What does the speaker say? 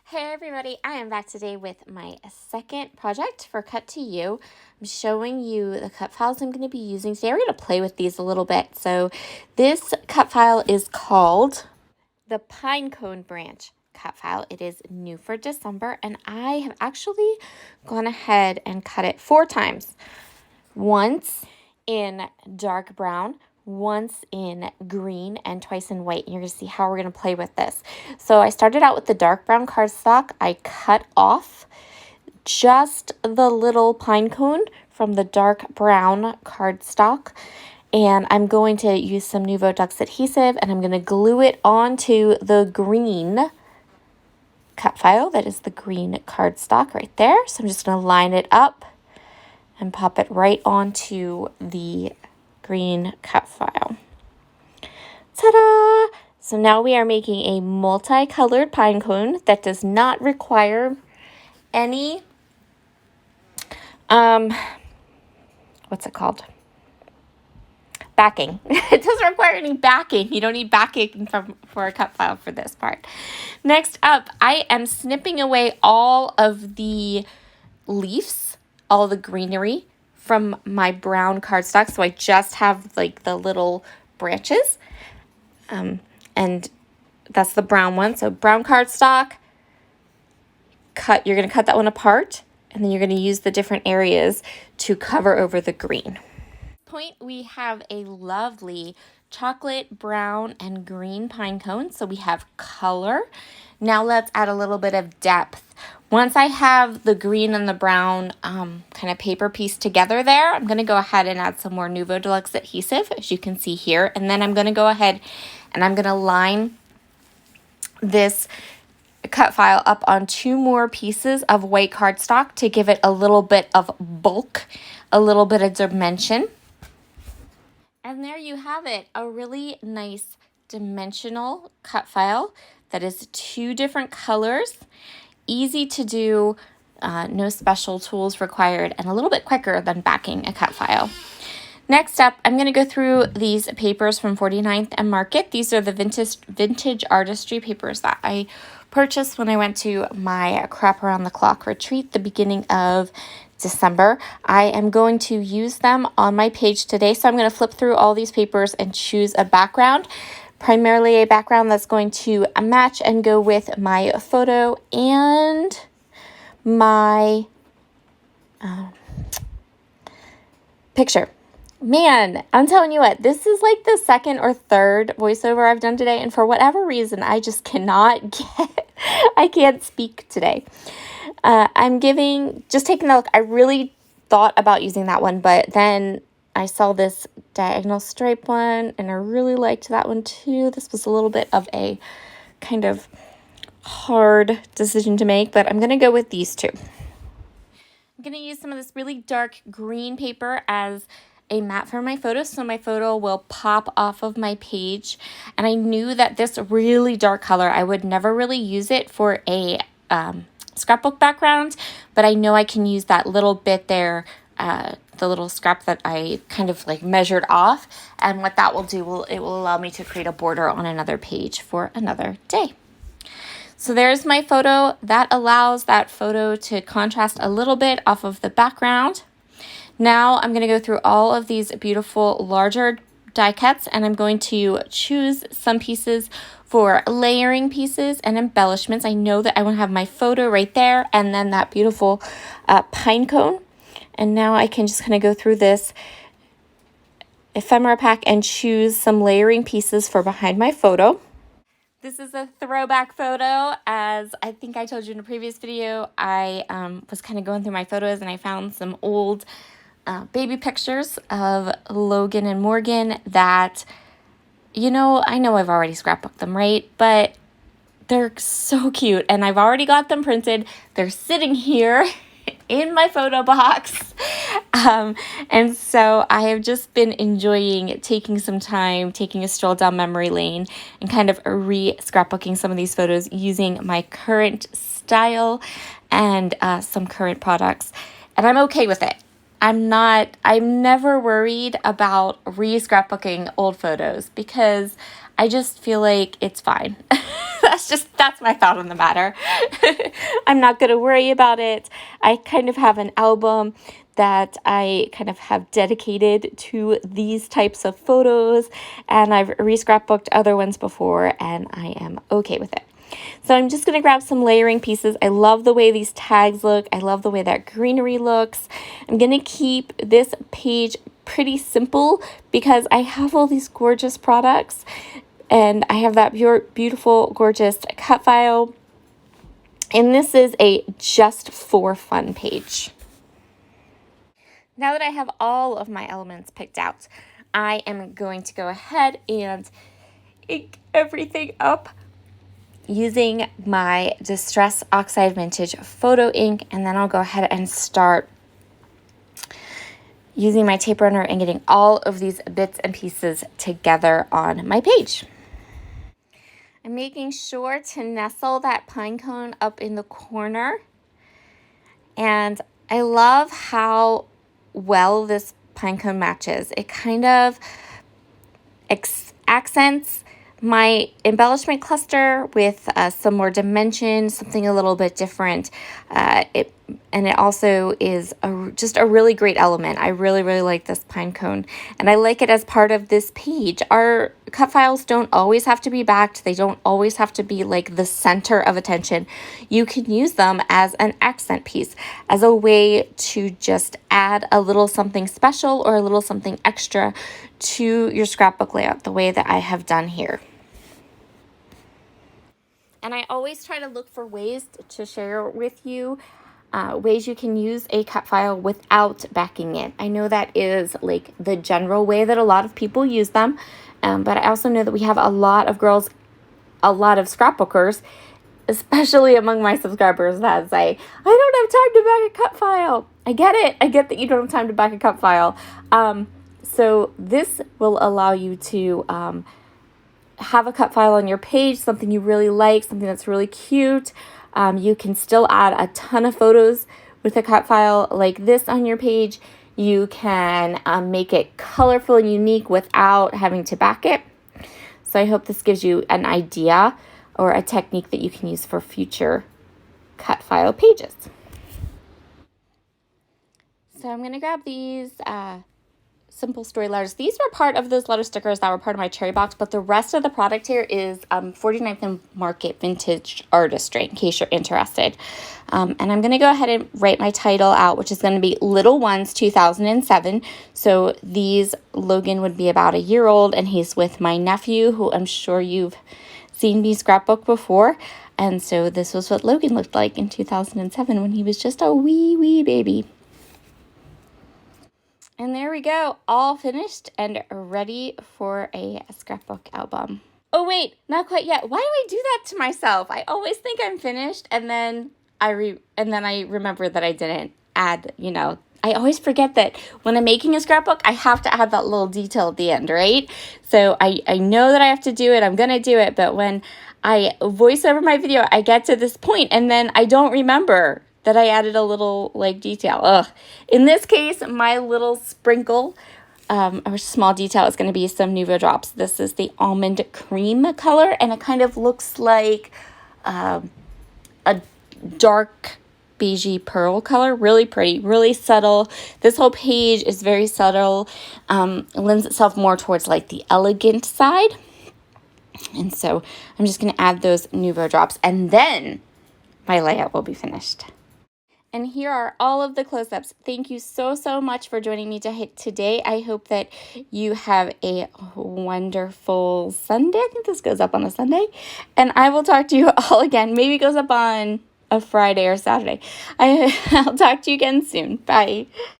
Hey everybody, I am back today with my second project for Cut to You. I'm showing you the cut files I'm going to be using today. We're going to play with these a little bit. So this cut file is called the Pinecone branch cut file. It is new for December and I have actually gone ahead and cut it 4 times. Once in dark brown, once in green, and twice in white. And you're going to see how we're going to play with this. So I started out with the dark brown cardstock. I cut off just the little pine cone from the dark brown cardstock. And I'm going to use some Nuvo Dux adhesive and I'm going to glue it onto the green cut file. That is the green cardstock right there. So I'm just going to line it up and pop it right onto the green cut file. Ta-da! So now we are making a multicolored pine cone that does not require any, what's it called? Backing. It doesn't require any backing. You don't need backing for a cut file for this part. Next up, I am snipping away all of the leaves, all the greenery from my brown cardstock. So I just have like the little branches. And that's the brown one. So brown cardstock, you're going to cut that one apart and then you're going to use the different areas to cover over the green. Point, we have a lovely chocolate, brown, and green pine cone. So we have color. Now let's add a little bit of depth. Once I have the green and the brown kind of paper piece together there, I'm going to go ahead and add some more Nuvo Deluxe adhesive, as you can see here. And then I'm going to go ahead and I'm going to line this cut file up on 2 more pieces of white cardstock to give it a little bit of bulk, a little bit of dimension. And there you have it, a really nice dimensional cut file that is 2 different colors, easy to do, no special tools required, and a little bit quicker than backing a cut file. Next up, I'm going to go through these papers from 49th and Market. These are the vintage artistry papers that I purchased when I went to my Crap Around the Clock retreat the beginning of December. I am going to use them on my page today, so I'm going to flip through all these papers and choose a background, primarily a background that's going to match and go with my photo and my picture. Man, I'm telling you what, this is like the 2nd or 3rd voiceover I've done today, and for whatever reason, I just cannot I can't speak today. Just taking a look, I really thought about using that one, but then I saw this diagonal stripe one, and I really liked that one too. This was a little bit of a kind of hard decision to make, but I'm going to go with these 2. I'm going to use some of this really dark green paper as a mat for my photo, so my photo will pop off of my page. And I knew that this really dark color, I would never really use it for a scrapbook background, but I know I can use that little bit there, the little scrap that I kind of like measured off. And what that will do, it will allow me to create a border on another page for another day. So there's my photo. That allows that photo to contrast a little bit off of the background. Now I'm going to go through all of these beautiful larger die cuts and I'm going to choose some pieces for layering pieces and embellishments. I know that I want to have my photo right there and then that beautiful pine cone. And now I can just kind of go through this ephemera pack and choose some layering pieces for behind my photo. This is a throwback photo. As I think I told you in a previous video, I was kind of going through my photos and I found some old baby pictures of Logan and Morgan that, I know I've already scrapbooked them, right? But they're so cute and I've already got them printed. They're sitting here in my photo box. And so I have just been enjoying taking some time, taking a stroll down memory lane and kind of scrapbooking some of these photos using my current style and some current products. And I'm okay with it. I'm never worried about scrapbooking old photos because I just feel like it's fine. that's my thought on the matter. I'm not going to worry about it. I kind of have an album that I kind of have dedicated to these types of photos, and I've re-scrapbooked other ones before, and I am okay with it. So I'm just going to grab some layering pieces. I love the way these tags look. I love the way that greenery looks. I'm going to keep this page pretty simple because I have all these gorgeous products, and I have that beautiful, gorgeous cut file. And this is a just for fun page. Now that I have all of my elements picked out, I am going to go ahead and ink everything up using my Distress Oxide Vintage Photo Ink, and then I'll go ahead and start using my tape runner and getting all of these bits and pieces together on my page. I'm making sure to nestle that pine cone up in the corner, and I love how well this pine cone matches. It kind of accents my embellishment cluster with some more dimension, something a little bit different. And it also is just a really great element. I really, really like this pine cone, and I like it as part of this page. Our cut files don't always have to be backed. They don't always have to be like the center of attention. You can use them as an accent piece, as a way to just add a little something special or a little something extra to your scrapbook layout, the way that I have done here. And I always try to look for ways to share with you ways you can use a cut file without backing it. I know that is like the general way that a lot of people use them, but I also know that we have a lot of girls, a lot of scrapbookers, especially among my subscribers, that say, I don't have time to back a cut file. I get it. I get that you don't have time to back a cut file. So this will allow you to have a cut file on your page, something you really like, something that's really cute. You can still add a ton of photos with a cut file like this on your page. You can make it colorful and unique without having to back it. So I hope this gives you an idea or a technique that you can use for future cut file pages. So I'm going to grab these Simple Story letters. These were part of those letter stickers that were part of my cherry box, but the rest of the product here is 49th and Market Vintage Artistry, in case you're interested. And I'm going to go ahead and write my title out, which is going to be Little Ones 2007. So these, Logan would be about a year old, and he's with my nephew, who I'm sure you've seen me scrapbook before. And so this was what Logan looked like in 2007 when he was just a wee baby. And there we go, all finished and ready for a scrapbook album. Oh wait, not quite yet. Why do I do that to myself? I always think I'm finished, and then I remember that I didn't add, I always forget that when I'm making a scrapbook, I have to add that little detail at the end, right? So I know that I have to do it, I'm gonna do it, but when I voice over my video, I get to this point and then I don't remember that I added a little detail. Ugh. In this case, my little sprinkle or small detail is going to be some Nuvo drops. This is the almond cream color, and it kind of looks like a dark beigey pearl color. Really pretty, really subtle. This whole page is very subtle. It lends itself more towards like the elegant side. And so I'm just going to add those Nuvo drops, and then my layout will be finished. And here are all of the close-ups. Thank you so much for joining me today. I hope that you have a wonderful Sunday. I think this goes up on a Sunday. And I will talk to you all again. Maybe it goes up on a Friday or Saturday. I'll talk to you again soon. Bye.